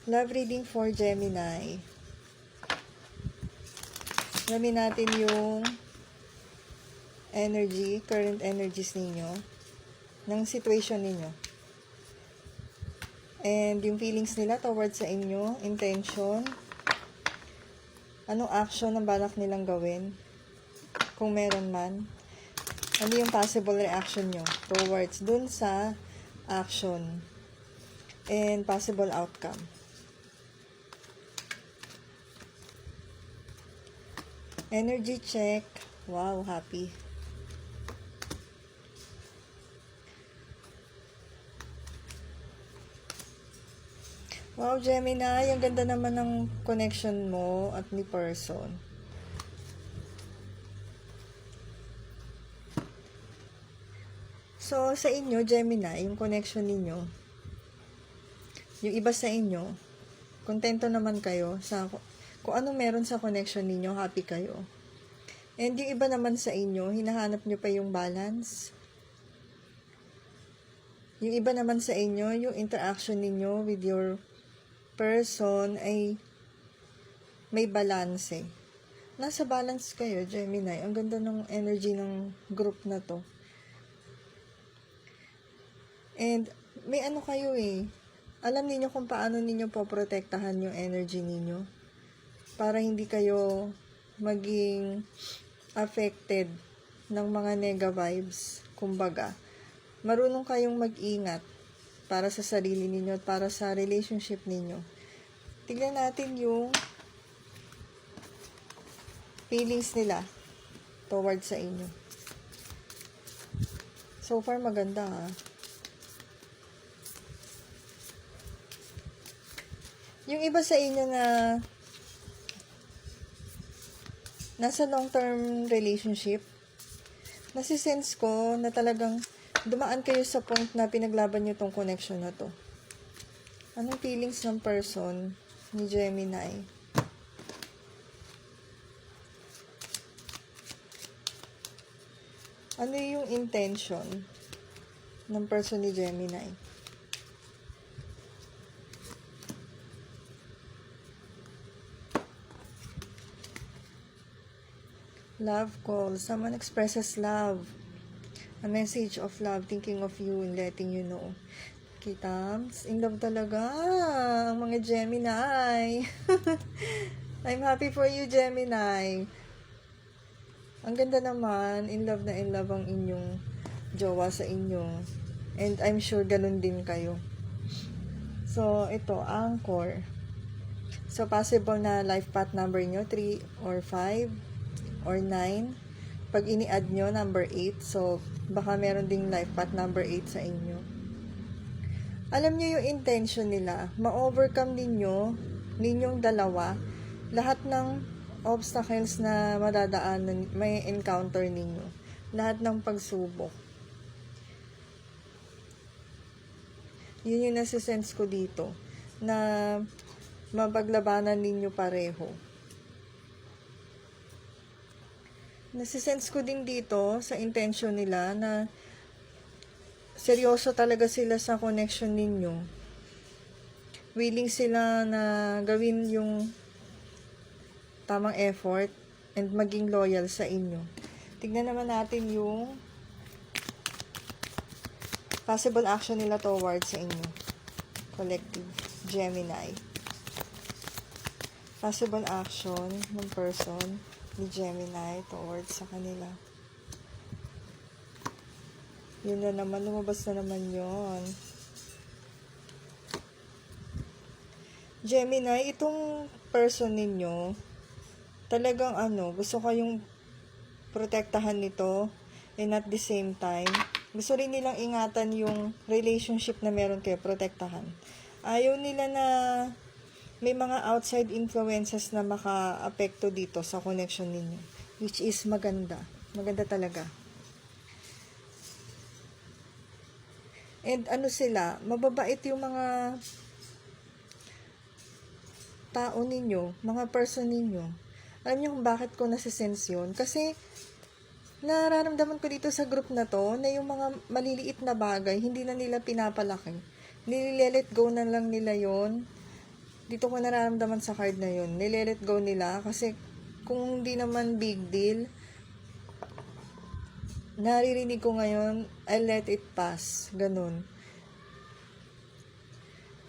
Love reading for Gemini. Alamin natin yung energy, current energies ninyo, ng situation ninyo. And yung feelings nila towards sa inyo, intention, anong action ang balak nilang gawin, kung meron man. Ano yung possible reaction nyo towards dun sa action and possible outcome. Energy check. Wow, happy. Wow, Gemini, ang ganda naman ng connection mo at ni person. So, sa inyo, Gemini, yung connection ninyo, yung iba sa inyo, kontento naman kayo sa kung anong meron sa connection ninyo, happy kayo. And yung iba naman sa inyo, hinahanap nyo pa yung balance. Yung iba naman sa inyo, yung interaction ninyo with your person ay may balance eh. Nasa balance kayo, Gemini. Ang ganda ng energy ng group na to. And may ano kayo eh. Alam niyo kung paano ninyo poprotektahan yung energy ninyo para hindi kayo maging affected ng mga nega vibes. Kumbaga, marunong kayong mag-ingat para sa sarili ninyo at para sa relationship ninyo. Tignan natin yung feelings nila towards sa inyo. So far, maganda ha. Yung iba sa inyo na nasa long-term relationship, nasisense ko na talagang dumaan kayo sa point na pinaglaban nyo tong connection na to. Anong feelings ng person ni Gemini? Ano yung intention ng person ni Gemini? Love call. Someone expresses love. A message of love, thinking of you and letting you know. Kitams, in love talaga ang mga Gemini. I'm happy for you, Gemini. Ang ganda naman, in love na in love ang inyong jowa sa inyo. And I'm sure ganun din kayo. So, ito, anchor. So, possible na life path number nyo, 3 or 5 or 9. Pag ini-add nyo, number 8. So, baka meron ding life path number 8 sa inyo. Alam nyo yung intention nila. Ma-overcome ninyong dalawa, lahat ng obstacles na madadaanan, may encounter ninyo. Lahat ng pagsubok. Yun yung nasisense ko dito. Na mapaglabanan ninyo pareho. Nasisense ko din dito sa intention nila na seryoso talaga sila sa connection ninyo. Willing sila na gawin yung tamang effort and maging loyal sa inyo. Tignan naman natin yung possible action nila towards sa inyo. Collective Gemini. Possible action ng person ni Gemini towards sa kanila. Yun na naman, lumabas na naman yun. Gemini, itong person ninyo, talagang gusto kayong protektahan nito and at the same time, gusto rin nilang ingatan yung relationship na meron kayo, protektahan. Ayaw nila na may mga outside influences na maka-apekto dito sa connection ninyo. Which is maganda. Maganda talaga. And sila, mababait yung mga tao ninyo, mga person ninyo. Alam niyo kung bakit ko nasisense yun? Kasi nararamdaman ko dito sa group na to na yung mga maliliit na bagay, hindi na nila pinapalaki. Nililet go na lang nila yon Dito ko nararamdaman sa card na yun. Nile-let go nila kasi kung hindi naman big deal, naririnig ko ngayon, I let it pass. Ganun.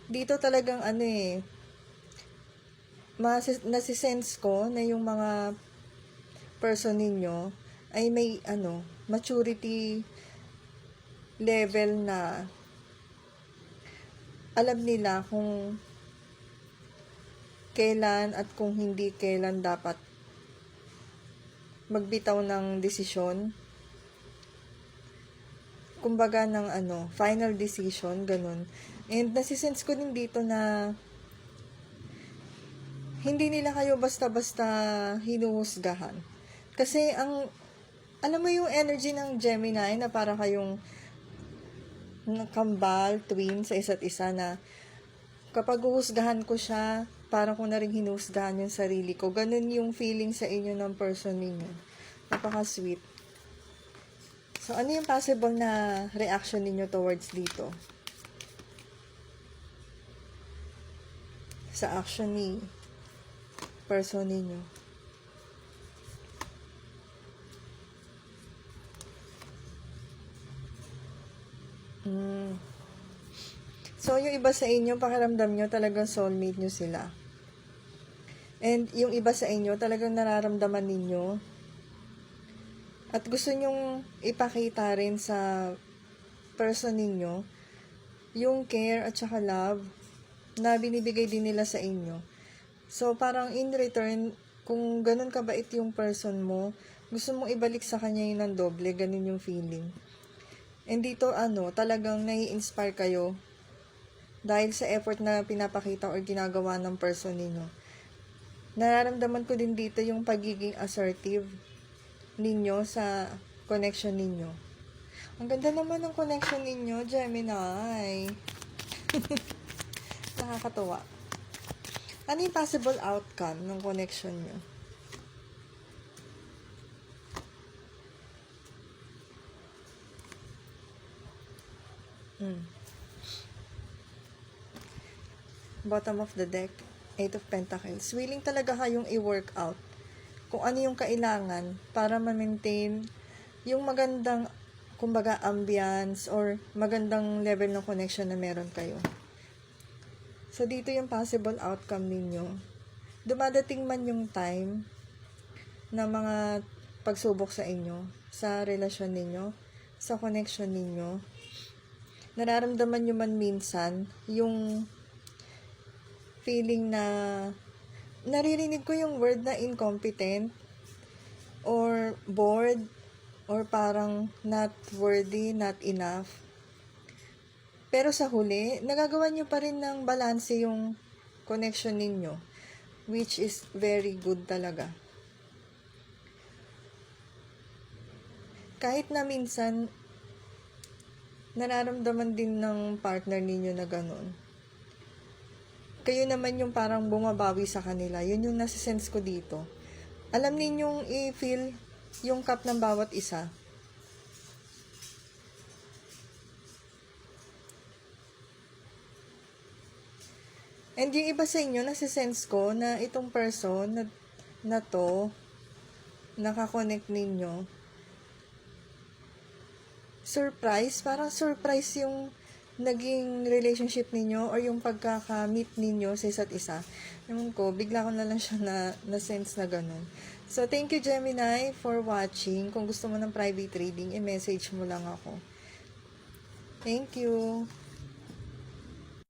Dito talagang nasisense ko na yung mga person ninyo ay may maturity level na alam nila kung kailan at kung hindi kailan dapat magbitaw ng desisyon. Kumbaga ng final decision, ganun. And nasisense ko din dito na hindi nila kayo basta-basta hinuhusgahan. Kasi alam mo yung energy ng Gemini na para kayong kambal, twin sa isa't isa na kapag uhusgahan ko siya, para ko na rin hinusgahan yung sarili ko. Ganun yung feeling sa inyo ng person ninyo. Napaka-sweet. So, ano yung possible na reaction ninyo towards dito? Sa action ni person ninyo. So, yung iba sa inyo, pakiramdam nyo, talagang soulmate nyo sila. And yung iba sa inyo, talagang nararamdaman ninyo. At gusto nyong ipakita rin sa person ninyo, yung care at saka love na binibigay din nila sa inyo. So, parang in return, kung ganun kabait yung person mo, gusto mong ibalik sa kanya yung ng doble, ganun yung feeling. And dito, talagang nai-inspire kayo dahil sa effort na pinapakita or ginagawa ng person ninyo. Nararamdaman ko din dito yung pagiging assertive ninyo sa connection ninyo. Ang ganda naman ng connection ninyo, Gemini. Nakakatawa. Ano yung possible outcome ng connection nyo? Bottom of the deck, 8 of Pentacles. Willing talaga kayong i-work out kung ano yung kailangan para ma-maintain yung magandang, kumbaga, ambience or magandang level ng connection na meron kayo. So, dito yung possible outcome ninyo. Dumadating man yung time na mga pagsubok sa inyo, sa relasyon ninyo, sa connection ninyo. Nararamdaman nyo man minsan yung feeling na naririnig ko yung word na incompetent or bored or parang not worthy, not enough. Pero sa huli, nagagawa nyo pa rin ng balanse yung connection ninyo, which is very good talaga. Kahit na minsan, nararamdaman din ng partner ninyo na ganun. Kayo naman yung parang bumabawi sa kanila. Yun yung nasisense ko dito. Alam ninyong i-feel yung cup ng bawat isa. And yung iba sa inyo, nasisense ko na itong person na to, nakakonect ninyo, surprise, parang surprise yung naging relationship ninyo or yung pagkaka-meet ninyo sa isa't isa. Naman ko, bigla ko na lang siya na-sense na ganun. So, thank you Gemini for watching. Kung gusto mo ng private reading, i-message mo lang ako. Thank you.